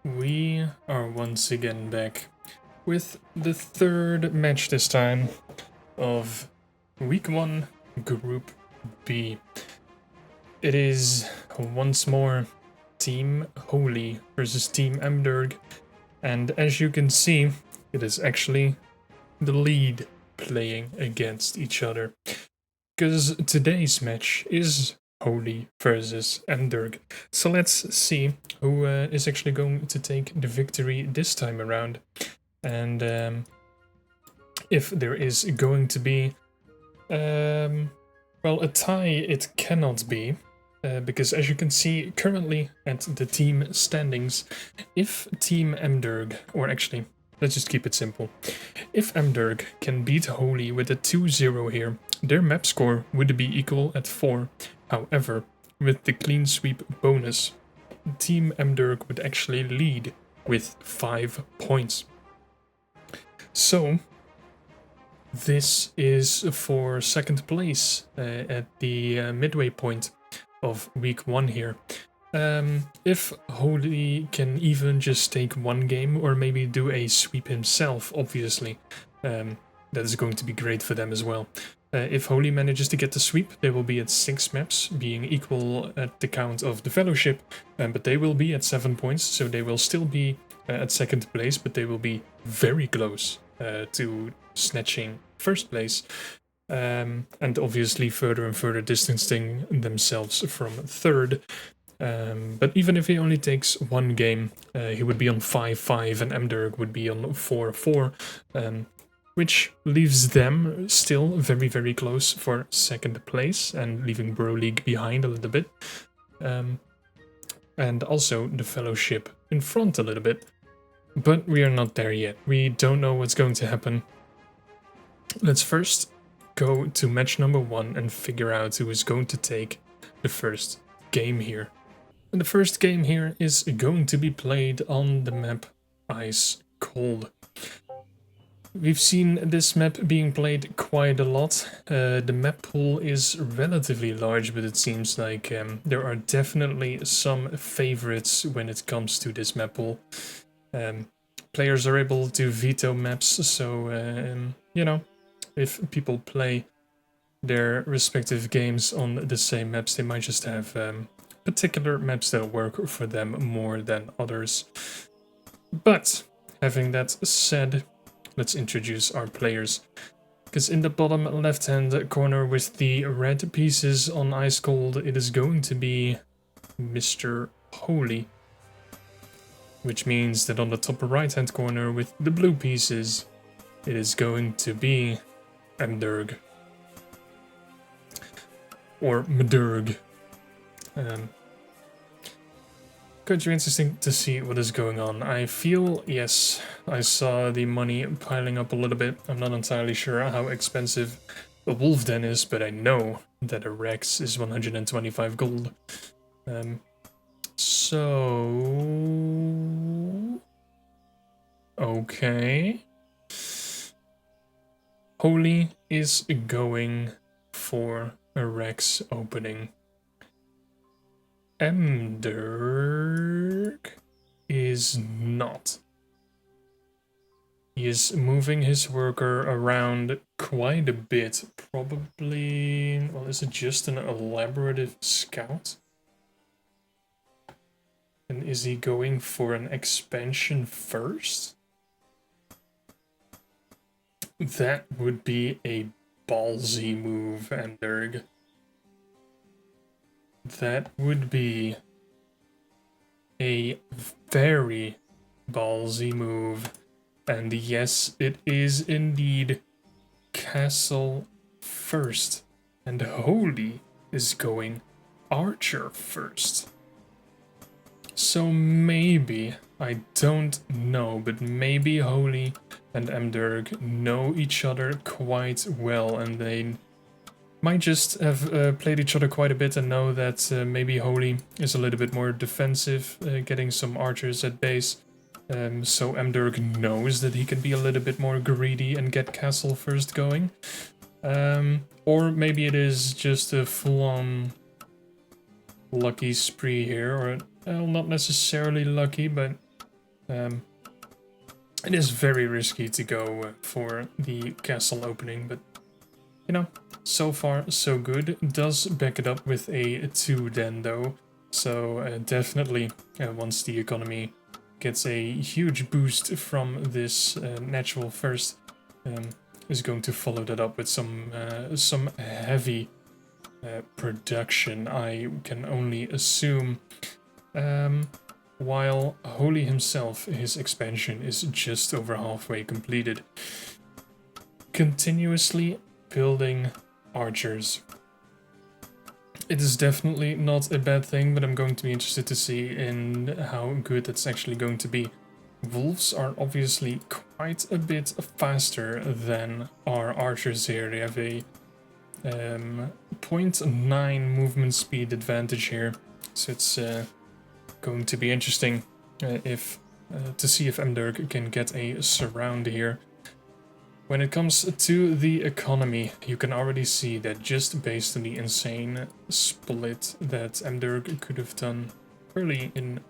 We are once again back with the third match this time of Week 1, Group B. It is once more Team Holy versus Team mderg, and as you can see, it is actually the lead playing against each other. Because today's match is Holy versus mderg. So let's see who is actually going to take the victory this time around. And if there is going to be, well, a tie, it cannot be. Because as you can see currently at the team standings, if Team mderg, or actually, let's just keep it simple. If mderg can beat Holy with a 2-0 here, their map score would be equal at 4. However, with the clean sweep bonus, Team mderg would actually lead with 5 points. So, this is for second place at the midway point of week 1 here. If Holy can even just take one game or maybe do a sweep himself, obviously, that is going to be great for them as well. If Holy manages to get the sweep, they will be at 6 maps, being equal at the count of the Fellowship, but they will be at 7 points, so they will still be at second place, but they will be very close to snatching first place. And obviously further and further distancing themselves from third. But even if he only takes one game, he would be on 5-5 and mderg would be on 4-4, which leaves them still very, very close for second place and leaving Bro League behind a little bit. And also the Fellowship in front a little bit. But we are not there yet. We don't know what's going to happen. Let's first go to match number 1 and figure out who is going to take the first game here. And the first game here is going to be played on the map Ice Cold. We've seen this map being played quite a lot. The map pool is relatively large, but it seems like there are definitely some favorites when it comes to this map pool. Players are able to veto maps, so you know, if people play their respective games on the same maps, they might just have particular maps that work for them more than others. But having that said, let's introduce our players. Because in the bottom left hand corner with the red pieces on Ice Cold, it is going to be Mr. Holy. Which means that on the top right hand corner with the blue pieces, it is going to be mderg. Or mderg. Going to be interesting to see what is going on. I feel, yes, I saw the money piling up a little bit. I'm not entirely sure how expensive a wolf den is, but I know that a Rex is 125 gold. So... okay. Holy is going for a Rex opening. mderg is not. He is moving his worker around quite a bit. Probably... well, is it just an elaborative scout? And is he going for an expansion first? That would be a ballsy move, mderg. That would be a very ballsy move. And yes, it is indeed castle first. And Holy is going archer first. So maybe, I don't know, but maybe Holy and mderg know each other quite well, and they might just have played each other quite a bit and know that maybe Holy is a little bit more defensive, getting some archers at base. So mderg knows that he can be a little bit more greedy and get castle first going. Or maybe it is just a full-on lucky spree here, or well, not necessarily lucky, but It is very risky to go for the castle opening, but you know, so far so good. Does back it up with a 2 then though, so definitely once the economy gets a huge boost from this natural first, is going to follow that up with some heavy production, I can only assume. While Holy himself, his expansion is just over halfway completed. Continuously building archers. It is definitely not a bad thing, but I'm going to be interested to see in how good it's actually going to be. Wolves are obviously quite a bit faster than our archers here. They have a 0.9 movement speed advantage here, so it's going to be interesting to see if mderg can get a surround here. When it comes to the economy, you can already see that just based on the insane split that mderg could have done early in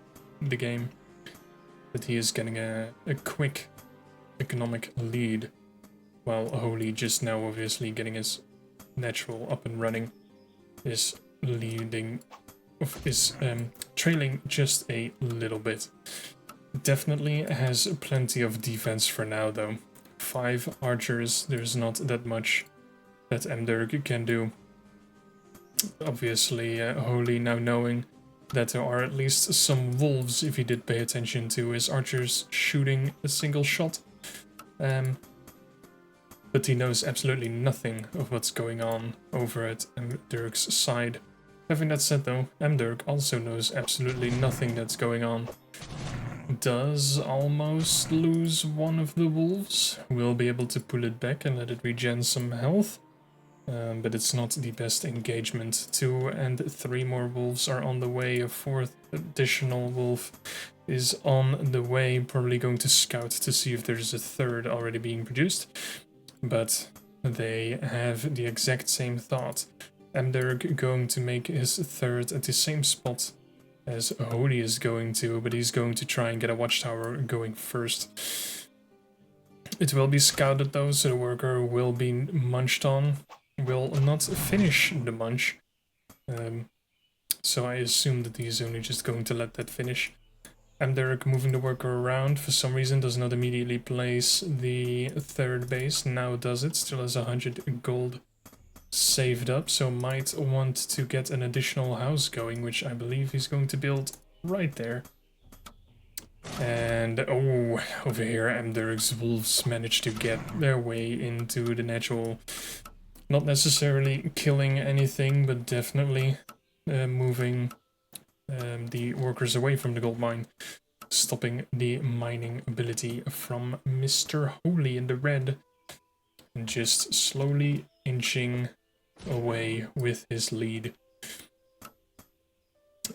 the game, that he is getting a quick economic lead, while Holy just now obviously getting his natural up and running is trailing just a little bit. Definitely has plenty of defense for now though. 5 archers, there's not that much that mderg can do. Obviously, Holy now knowing that there are at least some wolves, if he did pay attention to his archers shooting a single shot. But he knows absolutely nothing of what's going on over at mderg's side. Having that said though, mderg also knows absolutely nothing that's going on. Does almost lose one of the wolves. Will be able to pull it back and let it regen some health. But it's not the best engagement. 2 and 3 more wolves are on the way. A 4th additional wolf is on the way. Probably going to scout to see if there's a 3rd already being produced. But they have the exact same thought. mderg going to make his 3rd at the same spot as Holy is going to, but he's going to try and get a watchtower going first. It will be scouted though, so the worker will be munched on. Will not finish the munch. So I assume that he's only just going to let that finish. mderg moving the worker around, for some reason does not immediately place the 3rd base. Now does it, still has 100 gold saved up, so might want to get an additional house going, which I believe he's going to build right there. And oh, over here mderg's wolves managed to get their way into the natural, not necessarily killing anything, but definitely moving the workers away from the gold mine, stopping the mining ability from Mr. Holy in the red, and just slowly inching away with his lead.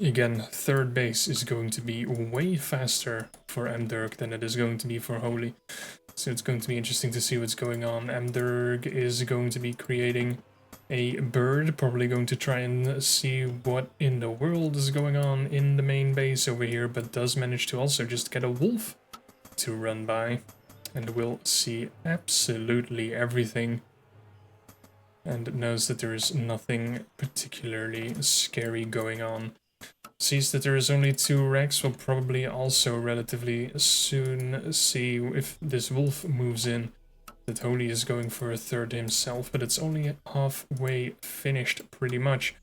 Again, 3rd base is going to be way faster for mderg than it is going to be for Holy. So it's going to be interesting to see what's going on. mderg is going to be creating a bird, probably going to try and see what in the world is going on in the main base over here, but does manage to also just get a wolf to run by, and will see absolutely everything. And knows that there is nothing particularly scary going on. Sees that there is only 2 wrecks, will probably also relatively soon see if this wolf moves in. That Holy is going for a 3rd himself, but it's only halfway finished pretty much.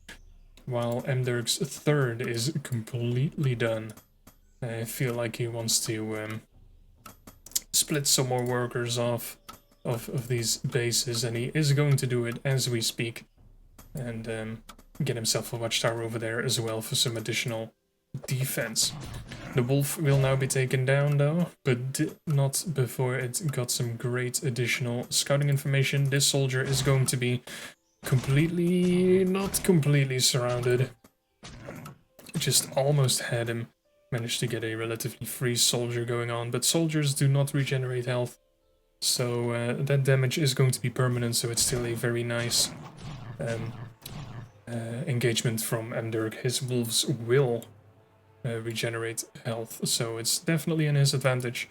While mderg's 3rd is completely done. I feel like he wants to split some more workers off of these bases, and he is going to do it as we speak, and get himself a watchtower over there as well for some additional defense. The wolf will now be taken down though, but not before it got some great additional scouting information. This soldier is going to be not completely surrounded. Just almost had him. Managed to get a relatively free soldier going on, but soldiers do not regenerate health. So that damage is going to be permanent, so it's still a very nice engagement from mderg. His wolves will regenerate health, so it's definitely in his advantage.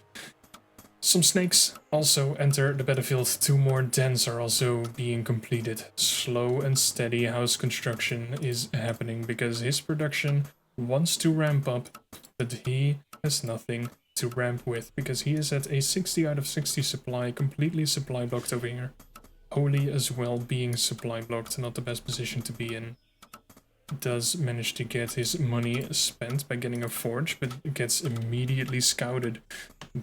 Some snakes also enter the battlefield. 2 more dens are also being completed. Slow and steady house construction is happening because his production wants to ramp up, but he has nothing to ramp with because he is at a 60 out of 60 supply, completely supply blocked over here. Holy as well being supply blocked, not the best position to be in. Does manage to get his money spent by getting a forge, but gets immediately scouted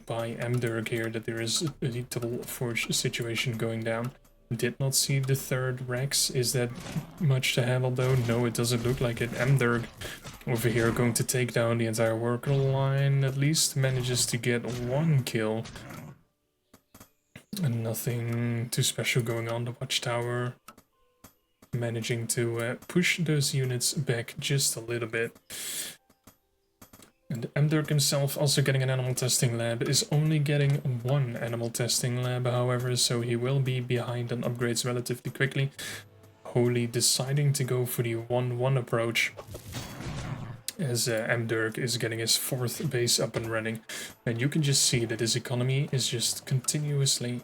by mderg here that there is a double forge situation going down. Did not see the third Rex. Is that much to handle though? No, it doesn't look like it. mderg over here going to take down the entire worker line, at least manages to get 1 kill. And nothing too special going on. The watchtower managing to push those units back just a little bit. And mderg himself also getting an animal testing lab, is only getting 1 animal testing lab, however, so he will be behind on upgrades relatively quickly. Holy deciding to go for the 1-1 approach, as mderg is getting his 4th base up and running. And you can just see that his economy is just continuously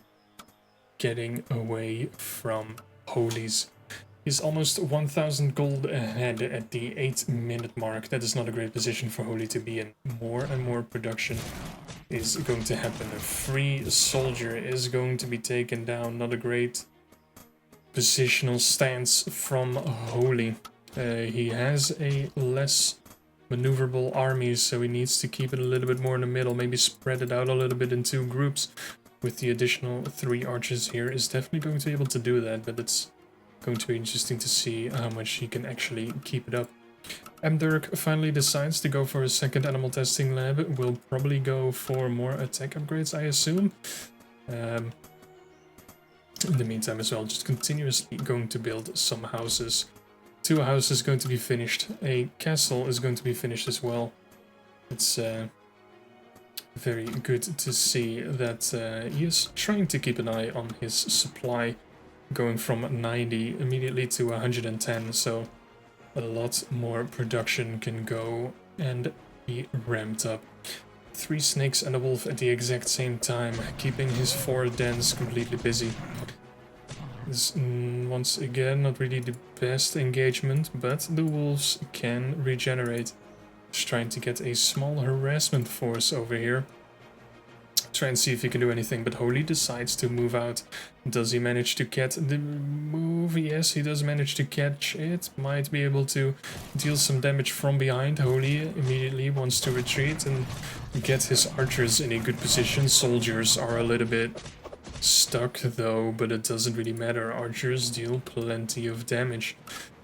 getting away from Holy's. He's almost 1000 gold ahead at the 8-minute mark. That is not a great position for Holy to be in. More and more production is going to happen. A free soldier is going to be taken down. Not a great positional stance from Holy. He has a less maneuverable army, so he needs to keep it a little bit more in the middle. Maybe spread it out a little bit in 2 groups. With the additional 3 archers here is definitely going to be able to do that, but it's going to be interesting to see how much he can actually keep it up. mderg finally decides to go for a 2nd animal testing lab. Will probably go for more attack upgrades, I assume. In the meantime as well, just continuously going to build some houses. 2 houses going to be finished. A castle is going to be finished as well. It's very good to see that he is trying to keep an eye on his supply, going from 90 immediately to 110, so a lot more production can go and be ramped up. 3 snakes and a wolf at the exact same time, keeping his 4 dens completely busy. This once again not really the best engagement, but the wolves can regenerate. Just trying to get a small harassment force over here. Try and see if he can do anything, but Holy decides to move out. Does he manage to get the move? Yes, he does manage to catch it. Might be able to deal some damage from behind. Holy immediately wants to retreat and get his archers in a good position. Soldiers are a little bit stuck though, but it doesn't really matter. Archers deal plenty of damage.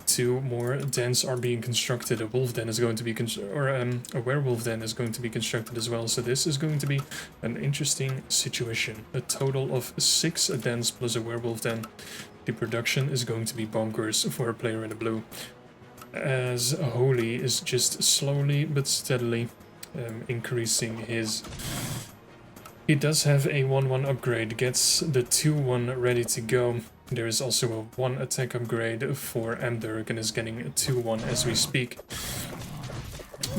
2 more dens are being constructed. A wolf den is going to be a werewolf den is going to be constructed as well. So this is going to be an interesting situation. A total of 6 dens plus a werewolf den. The production is going to be bonkers for a player in the blue, as Holy is just slowly but steadily increasing his. He does have a 1-1 upgrade, gets the 2-1 ready to go. There is also a 1 attack upgrade for mderg and is getting a 2-1 as we speak.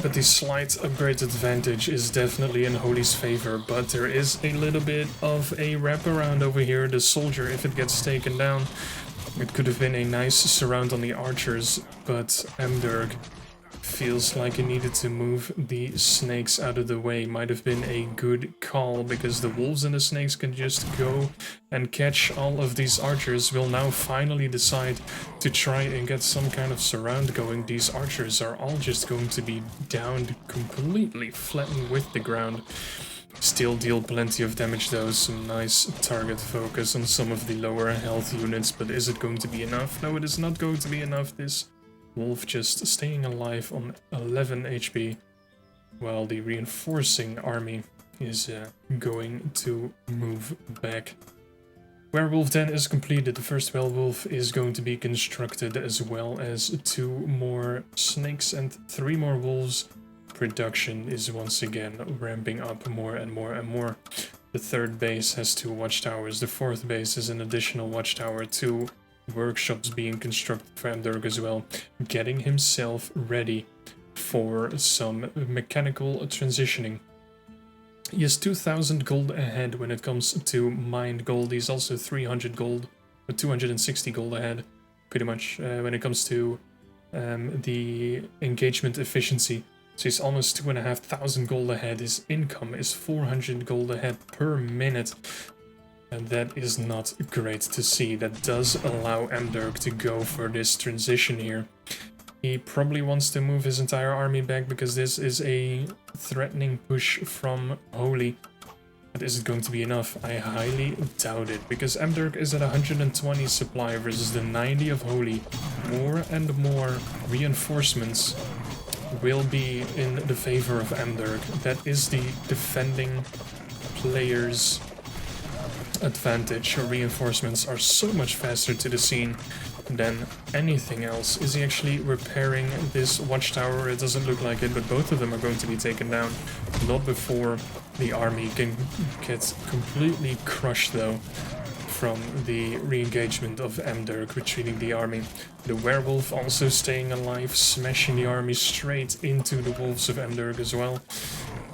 But the slight upgrade advantage is definitely in Holy's favor, but there is a little bit of a wraparound over here. The soldier, if it gets taken down, it could have been a nice surround on the archers, but mderg feels like he needed to move the snakes out of the way. Might have been a good call, because the wolves and the snakes can just go and catch all of these archers. Will now finally decide to try and get some kind of surround going. These archers are all just going to be downed completely, flattened with the ground. Still deal plenty of damage though, some nice target focus on some of the lower health units, but is it going to be enough? No, it is not going to be enough. This wolf just staying alive on 11 HP, while the reinforcing army is going to move back. Werewolf den is completed. The first werewolf is going to be constructed, as well as 2 more snakes and 3 more wolves. Production is once again ramping up more and more and more. The 3rd base has 2 watchtowers. The 4th base is an additional watchtower. 2 workshops being constructed for mderg as well, getting himself ready for some mechanical transitioning. He has 2000 gold ahead when it comes to mined gold. He's also 300 gold, or 260 gold ahead, pretty much, when it comes to the engagement efficiency. So he's almost 2500 gold ahead. His income is 400 gold ahead per minute. And that is not great to see. That does allow mderg to go for this transition here. He probably wants to move his entire army back because this is a threatening push from Holy. But is it going to be enough? I highly doubt it, because mderg is at 120 supply versus the 90 of Holy. More and more reinforcements will be in the favor of mderg. That is the defending player's advantage. Reinforcements are so much faster to the scene than anything else. Is he actually repairing this watchtower? It doesn't look like it, but both of them are going to be taken down. Not before the army can get completely crushed, though, from the re-engagement of mderg retreating the army. The werewolf also staying alive, smashing the army straight into the wolves of mderg as well.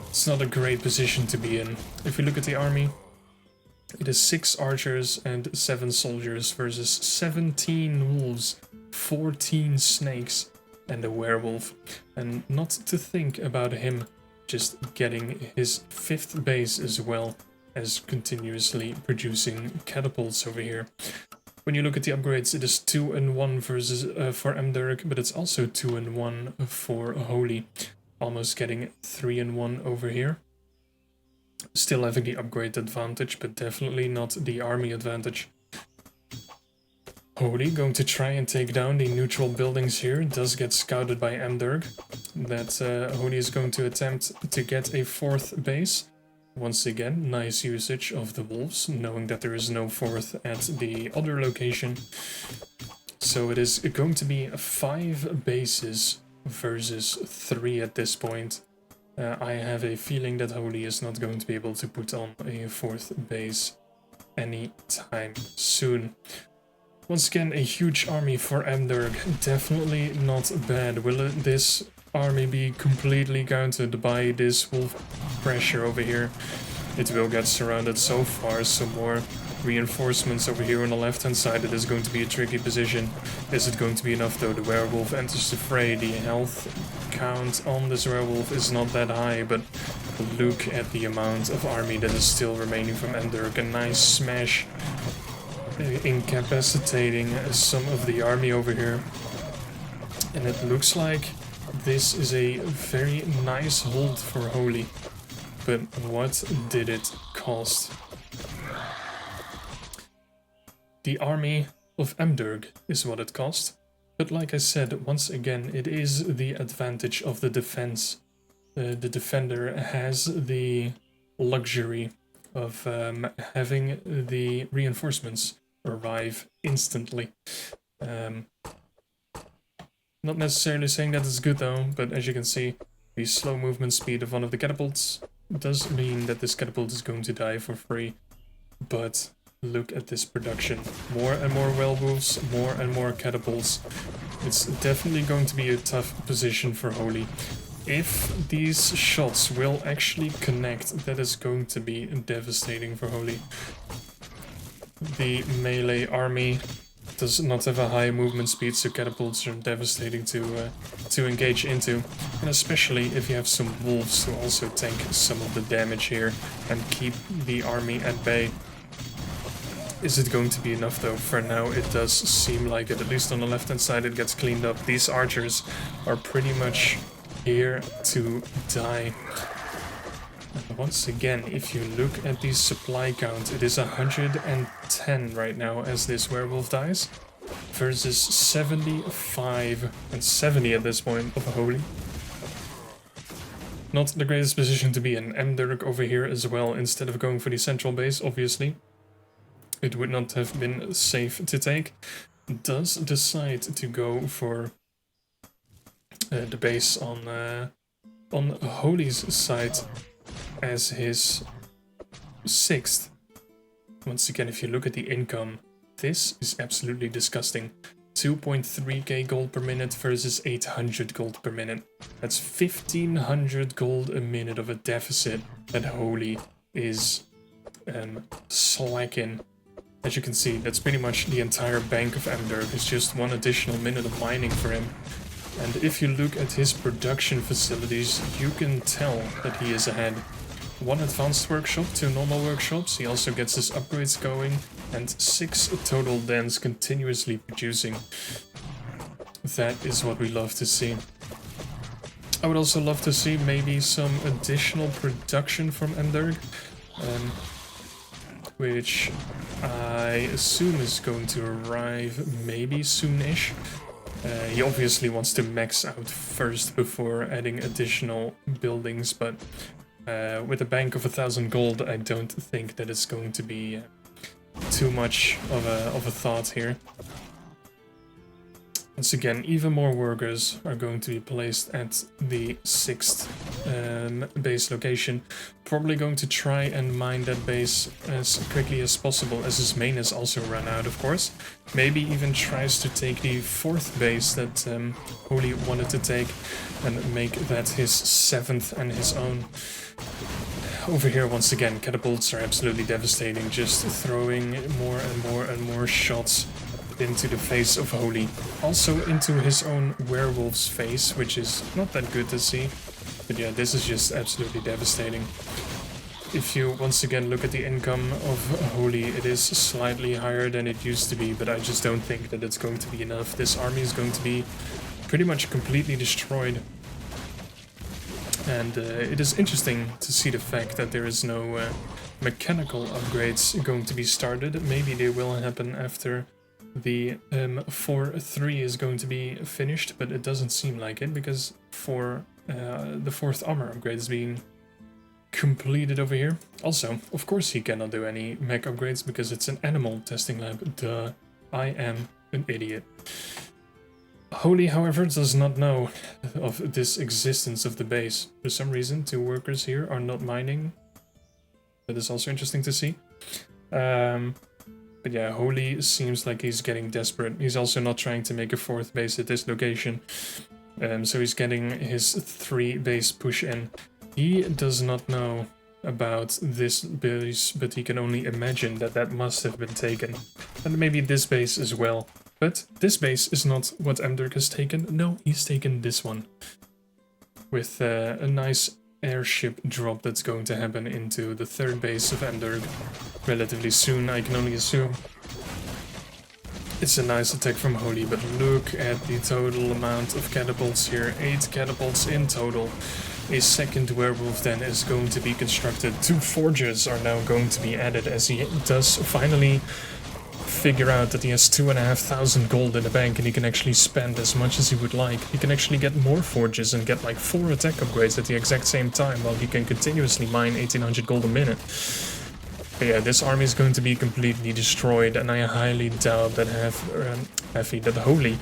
It's not a great position to be in. If you look at the army, it is 6 archers and 7 soldiers versus 17 wolves, 14 snakes, and a werewolf. And not to think about him just getting his 5th base as well as continuously producing catapults over here. When you look at the upgrades, it is 2-1 versus for mderg, but it's also 2-1 for Holy, almost getting 3-1 over here. Still having the upgrade advantage, but definitely not the army advantage. Holy going to try and take down the neutral buildings here. Does get scouted by mderg. That Holy is going to attempt to get a 4th base. Once again, nice usage of the wolves, knowing that there is no 4th at the other location. So it is going to be 5 bases versus 3 at this point. I have a feeling that Holy is not going to be able to put on a 4th base anytime soon. Once again, a huge army for mderg. Definitely not bad. Will this army be completely countered by this wolf pressure over here? It will get surrounded so far. Some more reinforcements over here on the left hand side. It is going to be a tricky position. Is it going to be enough though? The werewolf enters the fray. The health count on this werewolf is not that high, but look at the amount of army that is still remaining from mderg. A nice smash, incapacitating some of the army over here. And it looks like this is a very nice hold for Holy. But what did it cost? The army of mderg is what it cost. But like I said, once again, it is the advantage of the defense. The defender has the luxury of having the reinforcements arrive instantly. Not necessarily saying that it's good though, but as you can see, the slow movement speed of one of the catapults does mean that this catapult is going to die for free. But look at this production. More and more werewolves, more and more catapults. It's definitely going to be a tough position for Holy. If these shots will actually connect, that is going to be devastating for Holy. The melee army does not have a high movement speed, so catapults are devastating to engage into. And especially if you have some wolves to also tank some of the damage here and keep the army at bay. Is it going to be enough though? For now it does seem like it. At least on the left hand side it gets cleaned up. These archers are pretty much here to die. And once again, if you look at the supply count, it is 110 right now as this werewolf dies, versus 75 and 70 at this point of Holy. Not the greatest position to be in. mderg over here as well, instead of going for the central base, obviously. It would not have been safe to take. Does decide to go for the base on Holy's side as his 6th. Once again, if you look at the income, this is absolutely disgusting. 2.3k gold per minute versus 800 gold per minute. That's 1500 gold a minute of a deficit that Holy is slacking. As you can see, that's pretty much the entire bank of mderg. It's just 1 additional minute of mining for him. And if you look at his production facilities, you can tell that he is ahead. 1 advanced workshop, 2 normal workshops, he also gets his upgrades going, and 6 total dens continuously producing. That is what we love to see. I would also love to see maybe some additional production from mderg, which I assume is going to arrive maybe soonish. He obviously wants to max out first before adding additional buildings, but with a bank of 1000 gold, I don't think that it's going to be too much of a thought here. Once again, even more workers are going to be placed at the 6th base location. Probably going to try and mine that base as quickly as possible, as his main is also run out, of course. Maybe even tries to take the 4th base that Holy wanted to take and make that his 7th and his own. Over here, once again, catapults are absolutely devastating, just throwing more and more and more shots into the face of Holy. Also into his own werewolf's face, which is not that good to see. But yeah, this is just absolutely devastating. If you once again look at the income of Holy, it is slightly higher than it used to be, but I just don't think that it's going to be enough. This army is going to be pretty much completely destroyed. And it is interesting to see the fact that there is no mechanical upgrades going to be started. Maybe they will happen after the 4-3 is going to be finished, but it doesn't seem like it, because the 4th armor upgrade is being completed over here. Also, of course he cannot do any mech upgrades because it's an animal testing lab. Duh, I am an idiot. Holy, however, does not know of this existence of the base. For some reason, 2 workers here are not mining. That is also interesting to see. But yeah, Holy seems like he's getting desperate. He's also not trying to make a 4th base at this location. So he's getting his 3 base push in. He does not know about this base, but he can only imagine that that must have been taken. And maybe this base as well. But this base is not what mderg has taken. No, he's taken this one. With a nice airship drop that's going to happen into the 3rd base of mderg relatively soon, I can only assume. It's a nice attack from Holy, but look at the total amount of catapults here. 8 catapults in total. A 2nd werewolf then is going to be constructed. 2 forges are now going to be added as he does finally figure out that he has 2500 gold in the bank and he can actually spend as much as he would like. He can actually get more forges and get like 4 attack upgrades at the exact same time, while he can continuously mine 1800 gold a minute. But yeah, this army is going to be completely destroyed, and I highly doubt that Holy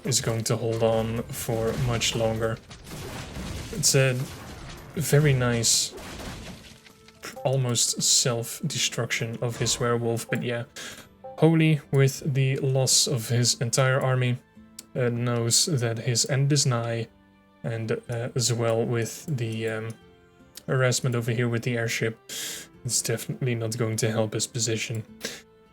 is going to hold on for much longer. It's a very nice, almost self-destruction of his werewolf, but yeah, Holy, with the loss of his entire army, knows that his end is nigh, and as well with the harassment over here with the airship, it's definitely not going to help his position.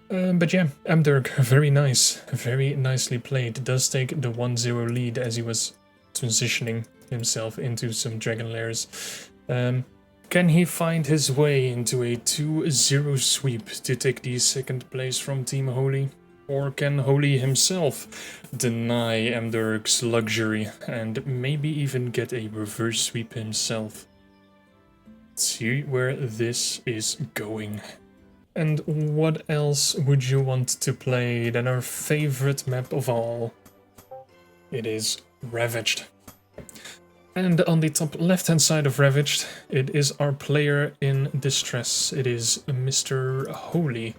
But yeah, mderg, very nice, very nicely played. Does take the 1-0 lead as he was transitioning himself into some dragon lairs. Can he find his way into a 2-0 sweep to take the 2nd place from Team Holy? Or can Holy himself deny mderg's luxury and maybe even get a reverse sweep himself? Let's see where this is going. And what else would you want to play than our favorite map of all? It is Ravaged. And on the top left-hand side of Ravaged, it is our player in distress. It is Mr. Holy,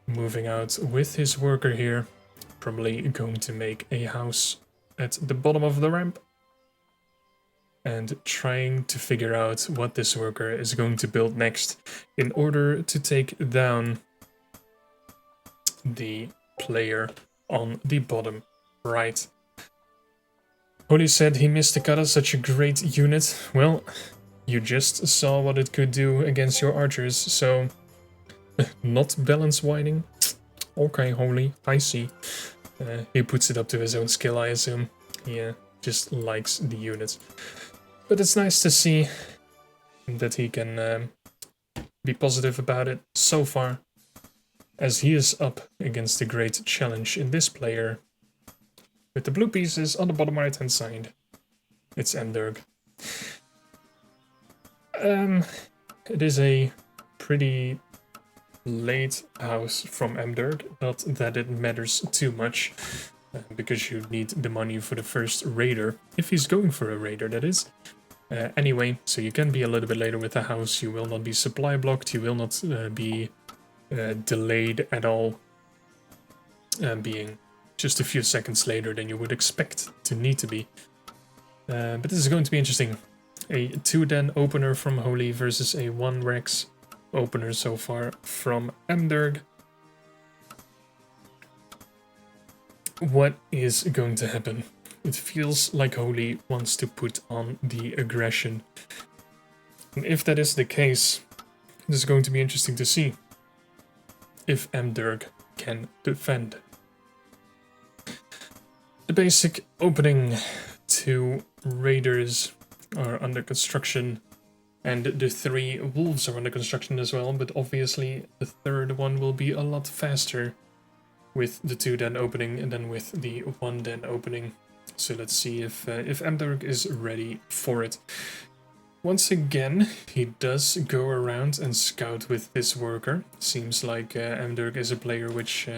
moving out with his worker here, probably going to make a house at the bottom of the ramp, and trying to figure out what this worker is going to build next in order to take down the player on the bottom right. Holy said he missed the kata, such a great unit. Well, you just saw what it could do against your archers, so not balance widening. Okay, Holy, I see. He puts it up to his own skill, I assume. He just likes the unit. But it's nice to see that he can be positive about it so far, as he is up against a great challenge in this player. With the blue pieces on the bottom right hand side, it's mderg. It is a pretty late house from mderg, not that it matters too much, because you need the money for the first raider, if he's going for a raider, that is. Anyway, so you can be a little bit later with the house, you will not be supply blocked, you will not be delayed at all, being just a few seconds later than you would expect to need to be. But this is going to be interesting. A 2-den opener from Holy versus a 1-rex opener so far from mderg. What is going to happen? It feels like Holy wants to put on the aggression. And if that is the case, it is going to be interesting to see if mderg can defend. The basic opening, 2 raiders are under construction, and the 3 wolves are under construction as well, but obviously the 3rd one will be a lot faster with the 2-den opening than with the 1-den opening. So let's see if mderg is ready for it. Once again, he does go around and scout with this worker. Seems like mderg is a player which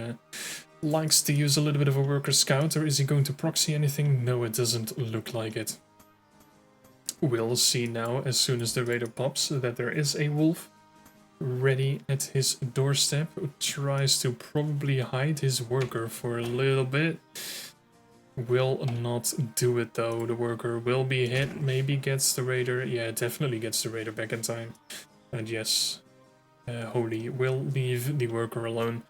likes to use a little bit of a worker scout, or is he going to proxy anything? No, it doesn't look like it. We'll see now, as soon as the raider pops, that there is a wolf ready at his doorstep, who tries to probably hide his worker for a little bit. Will not do it though. The worker will be hit, maybe gets the raider. Yeah, definitely gets the raider back in time. And yes, Holy will leave the worker alone.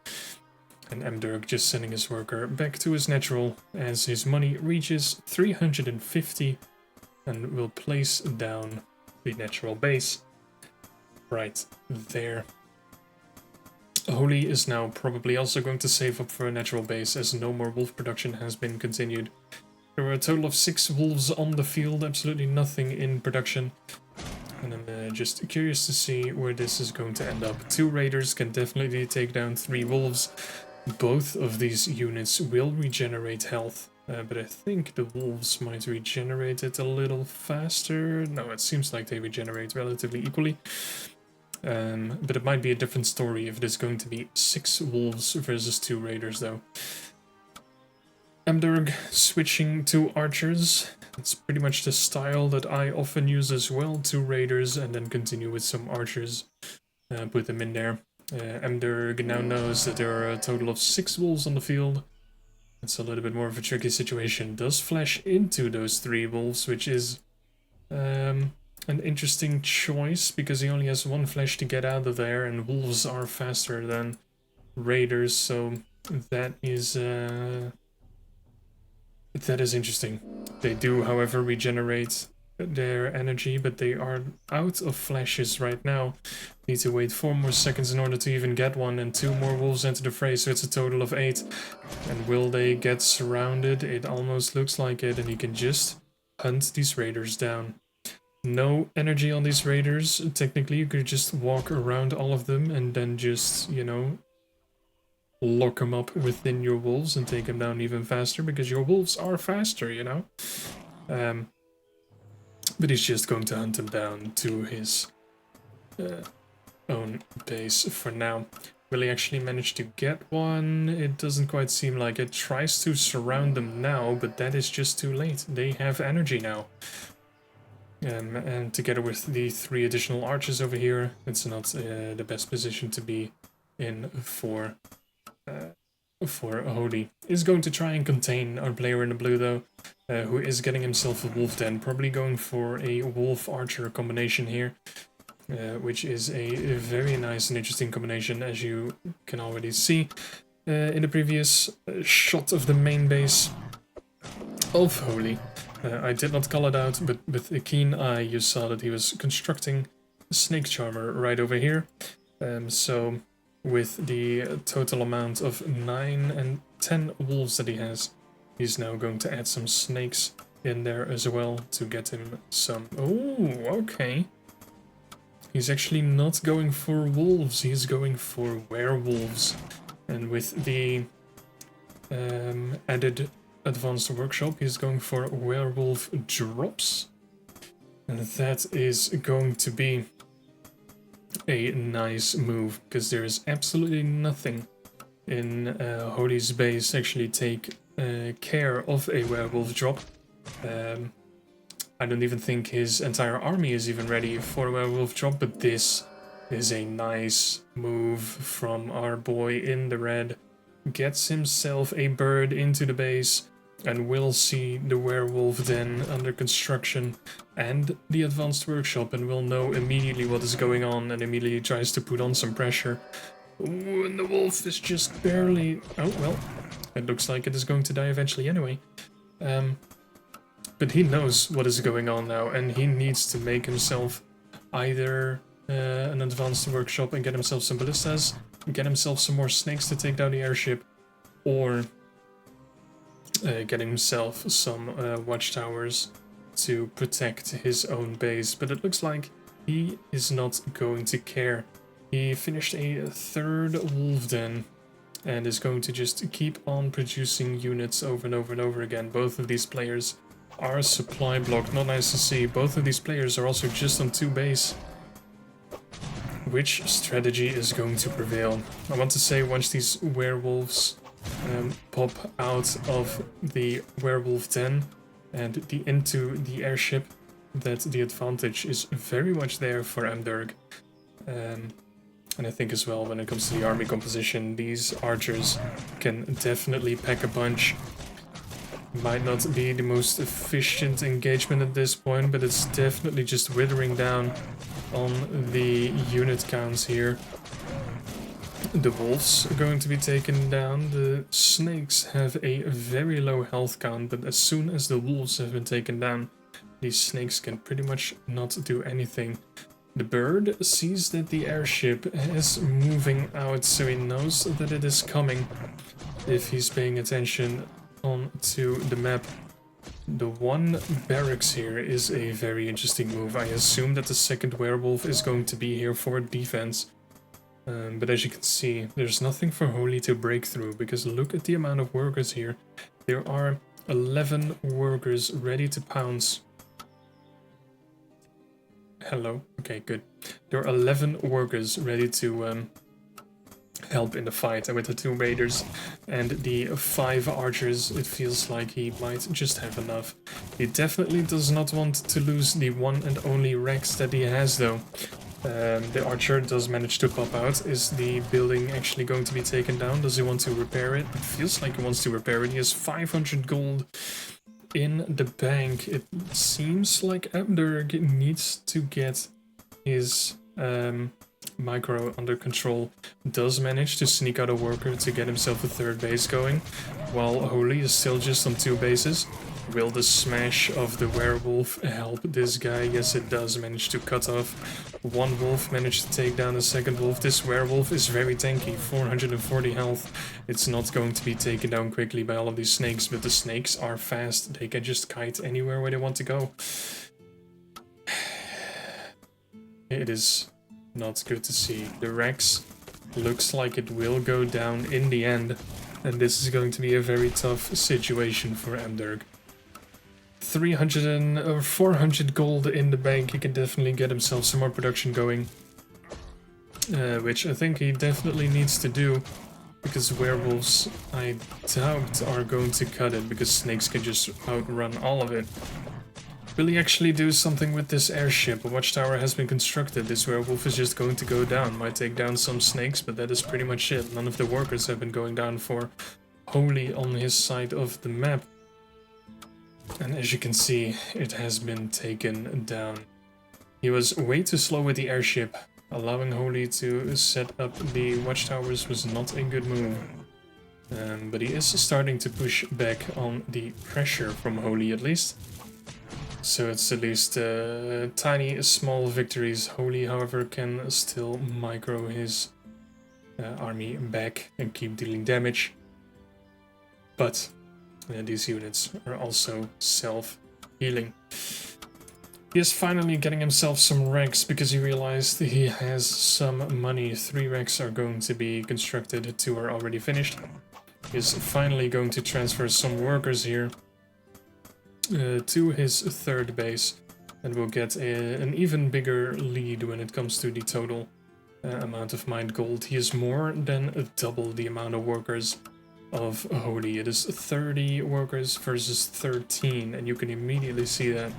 And mderg just sending his worker back to his natural as his money reaches 350 and will place down the natural base right there. Holy is now probably also going to save up for a natural base, as no more wolf production has been continued. There were a total of 6 wolves on the field, absolutely nothing in production. And I'm just curious to see where this is going to end up. 2 raiders can definitely take down 3 wolves. Both of these units will regenerate health, but I think the wolves might regenerate it a little faster. No, it seems like they regenerate relatively equally. But it might be a different story if it is going to be 6 wolves versus 2 raiders though. mderg switching to archers. It's pretty much the style that I often use as well. 2 raiders and then continue with some archers. Put them in there. mderg now knows that there are a total of 6 wolves on the field. It's a little bit more of a tricky situation. Does flash into those 3 wolves, which is an interesting choice, because he only has 1 flash to get out of there, and wolves are faster than raiders, so that is interesting. They do, however, regenerate their energy, but they are out of flashes right now. Need to wait 4 more seconds in order to even get one, and 2 more wolves enter the fray, so it's a total of 8. And will they get surrounded? It almost looks like it, and you can just hunt these raiders down. No energy on these raiders. Technically, you could just walk around all of them and then just, you know, lock them up within your wolves and take them down even faster, because your wolves are faster, you know? But he's just going to hunt them down to his own base for now. Will he actually manage to get one? It doesn't quite seem like it. Tries to surround them now, but that is just too late. They have energy now. And together with the 3 additional archers over here, it's not the best position to be in for Holy. Is going to try and contain our player in the blue though, who is getting himself a wolf den, probably going for a wolf archer combination here, which is a very nice and interesting combination, as you can already see. in the previous shot of the main base of Holy. I did not call it out, but with a keen eye you saw that he was constructing a snake charmer right over here. So with the total amount of 9 and 10 wolves that he has, he's now going to add some snakes in there as well to get him some... Oh, okay. He's actually not going for wolves, he's going for werewolves. And with the added advanced workshop, he's going for werewolf drops. And that is going to be a nice move, because there is absolutely nothing in Holy's base actually take care of a werewolf drop. I don't even think his entire army is even ready for a werewolf drop, but this is a nice move from our boy in the red. Gets himself a bird into the base, and we'll see the werewolf den under construction and the advanced workshop, and we'll know immediately what is going on and immediately tries to put on some pressure. Ooh, and the wolf is just barely... Oh, well, it looks like it is going to die eventually anyway. But he knows what is going on now, and he needs to make himself either an advanced workshop and get himself some ballistas, get himself some more snakes to take down the airship, or get himself some watchtowers to protect his own base. But it looks like he is not going to care. He finished a third wolf den and is going to just keep on producing units over and over and over again. Both of these players are supply blocked, not nice to see. Both of these players are also just on 2 base. Which strategy is going to prevail? I want to say once these werewolves pop out of the werewolf den and into the airship, that the advantage is very much there for mderg. And I think as well when it comes to the army composition, these archers can definitely pack a punch. Might not be the most efficient engagement at this point, but it's definitely just withering down on the unit counts here. The wolves are going to be taken down. The snakes have a very low health count, but as soon as the wolves have been taken down, these snakes can pretty much not do anything. The bird sees that the airship is moving out, so he knows that it is coming if he's paying attention onto the map. The one barracks here is a very interesting move. I assume that the second werewolf is going to be here for defense. But as you can see, there's nothing for Holy to break through, because look at the amount of workers here. There are 11 workers ready to pounce. Hello? Okay, good. There are 11 workers ready to help in the fight, and with the 2 raiders and the 5 archers, it feels like he might just have enough. He definitely does not want to lose the one and only Rex that he has though. The archer does manage to pop out. Is the building actually going to be taken down? Does he want to repair it? It feels like he wants to repair it. He has 500 gold in the bank. It seems like mderg needs to get his micro under control. Does manage to sneak out a worker to get himself a 3rd base going, while Holy is still just on 2 bases. Will the smash of the werewolf help this guy? Yes, it does. Manage to cut off 1 wolf, managed to take down the 2nd wolf. This werewolf is very tanky, 440 health. It's not going to be taken down quickly by all of these snakes, but the snakes are fast. They can just kite anywhere where they want to go. It is not good to see. The Rex looks like it will go down in the end, and this is going to be a very tough situation for mderg. 300 or 400 gold in the bank. He can definitely get himself some more production going, which I think he definitely needs to do, because werewolves, I doubt, are going to cut it, because snakes can just outrun all of it. Will he actually do something with this airship? A watchtower has been constructed. This werewolf is just going to go down. Might take down some snakes, but that is pretty much it. None of the workers have been going down for Holy on his side of the map. And as you can see, it has been taken down. He was way too slow with the airship. Allowing Holy to set up the watchtowers was not a good move. But he is starting to push back on the pressure from Holy at least. So it's at least tiny, small victories. Holy, however, can still micro his army back and keep dealing damage. But these units are also self-healing. He is finally getting himself some ranks because he realized he has some money. 3 ranks are going to be constructed, 2 are already finished. He is finally going to transfer some workers here to his 3rd base, and will get an even bigger lead when it comes to the total amount of mined gold. He is more than double the amount of workers of Holy. It is 30 workers versus 13, and you can immediately see that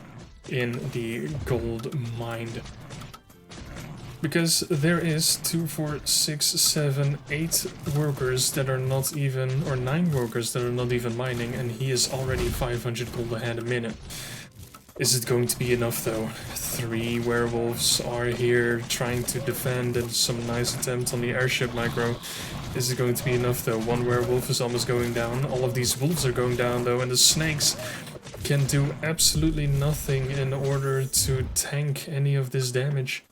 in the gold mined. Because there is 2, 4, 6, 7, 8 workers that are not even, or 9 workers that are not even mining, and he is already 500 gold ahead a minute. Is it going to be enough though? 3 werewolves are here trying to defend, and some nice attempt on the airship micro. Is it going to be enough though? 1 werewolf is almost going down. All of these wolves are going down though, and the snakes can do absolutely nothing in order to tank any of this damage.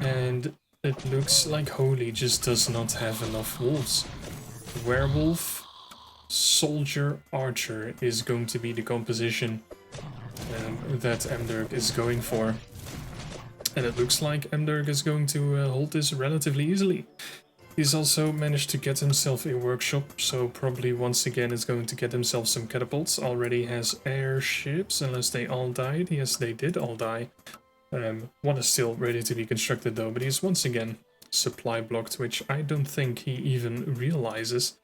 And it looks like Holy just does not have enough wolves. Werewolf, soldier, archer is going to be the composition that mderg is going for. And it looks like mderg is going to hold this relatively easily. He's also managed to get himself a workshop, so probably once again is going to get himself some catapults. Already has airships, unless they all died. Yes, they did all die. One is still ready to be constructed though, but he's once again supply blocked, which I don't think he even realizes.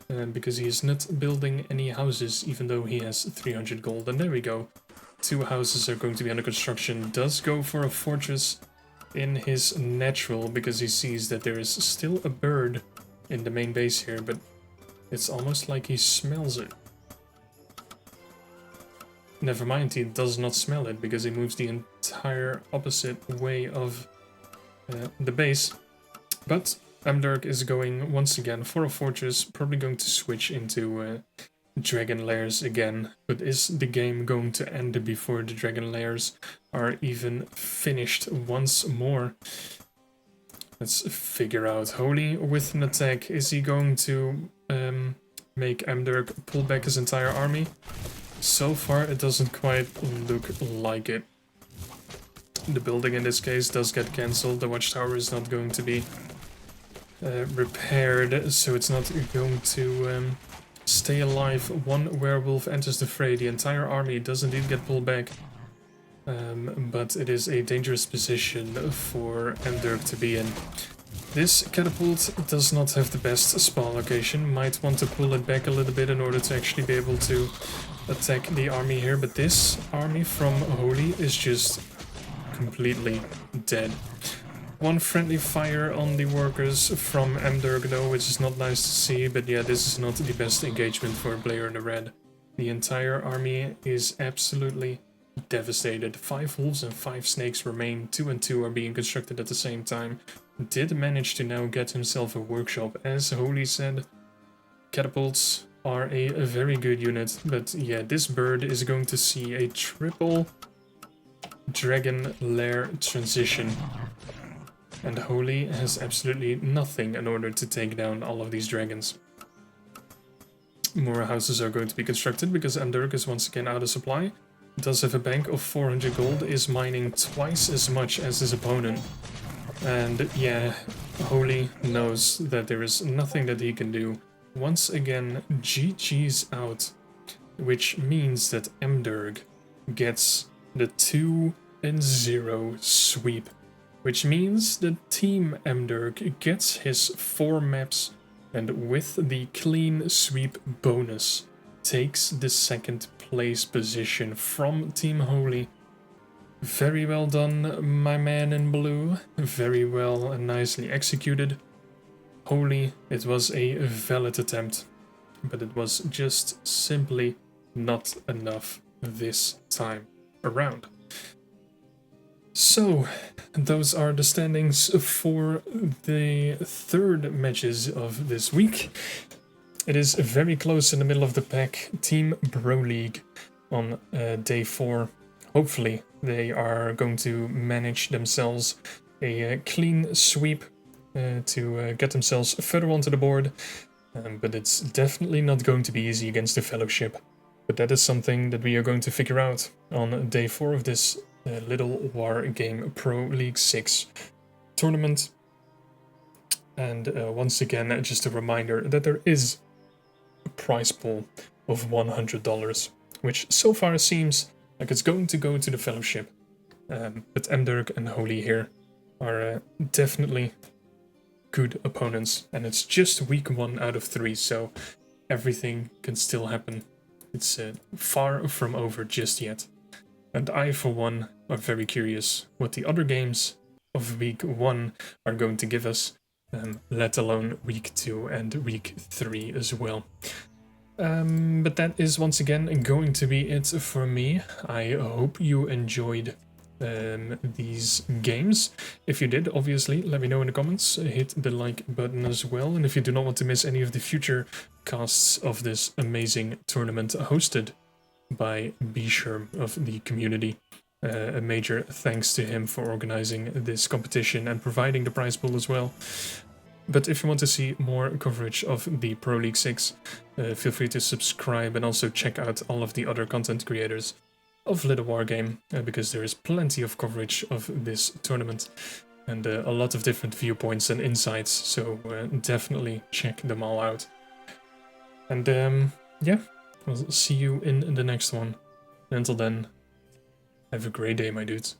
Because he is not building any houses, even though he has 300 gold. And there we go. 2 houses are going to be under construction. Does go for a fortress in his natural, because he sees that there is still a bird in the main base here, but it's almost like he smells it. Never mind, he does not smell it, because he moves the entire opposite way of the base. But mderg is going once again for a fortress, probably going to switch into dragon lairs again. But is the game going to end before the dragon lairs are even finished once more? Let's figure out. Holy with an attack. Is he going to make mderg pull back his entire army? So far it doesn't quite look like it. The building in this case does get cancelled. The watchtower is not going to be repaired, so it's not going to stay alive. 1 werewolf enters the fray. The entire army does indeed get pulled back. But it is a dangerous position for mderg to be in. This catapult does not have the best spawn location. Might want to pull it back a little bit in order to actually be able to attack the army here, but this army from Holy is just completely dead. 1 friendly fire on the workers from mderg though, which is not nice to see, but yeah, this is not the best engagement for a player in the red. The entire army is absolutely devastated. 5 wolves and 5 snakes remain. 2 and 2 are being constructed at the same time. Did manage to now get himself a workshop. As Holy said, catapults are a very good unit, but yeah, this bird is going to see a triple dragon lair transition. And Holy has absolutely nothing in order to take down all of these dragons. More houses are going to be constructed because mderg is once again out of supply. Does have a bank of 400 gold, is mining twice as much as his opponent. And yeah, Holy knows that there is nothing that he can do. Once again, GG's out, which means that mderg gets the 2-0 sweep. Which means that Team mderg gets his 4 maps, and with the clean sweep bonus, takes the 2nd place position from Team Holy. Very well done, my man in blue. Very well and nicely executed. Holy, it was a valid attempt, but it was just simply not enough this time around. So, those are the standings for the third matches of this week. It is very close in the middle of the pack. Team Pro League on day 4. Hopefully, they are going to manage themselves a clean sweep to get themselves further onto the board. But it's definitely not going to be easy against the Fellowship. But that is something that we are going to figure out on day 4 of this Littlewargame Pro League 6 tournament. And once again, just a reminder that there is a prize pool of $100, which so far seems like it's going to go to the Fellowship. But mderg and Holy here are definitely good opponents, and it's just week 1 out of 3, so everything can still happen. It's far from over just yet. And I, for one, are very curious what the other games of week 1 are going to give us, let alone week 2 and week 3 as well. But that is once again going to be it for me. I hope you enjoyed these games. If you did, obviously, let me know in the comments. Hit the like button as well. And if you do not want to miss any of the future casts of this amazing tournament hosted by Bisherm of the community, a major thanks to him for organizing this competition and providing the prize pool as well. But if you want to see more coverage of the Pro League 6, feel free to subscribe and also check out all of the other content creators of Littlewargame, because there is plenty of coverage of this tournament and a lot of different viewpoints and insights, so definitely check them all out. And yeah, I'll see you in the next one. And until then, have a great day, my dudes.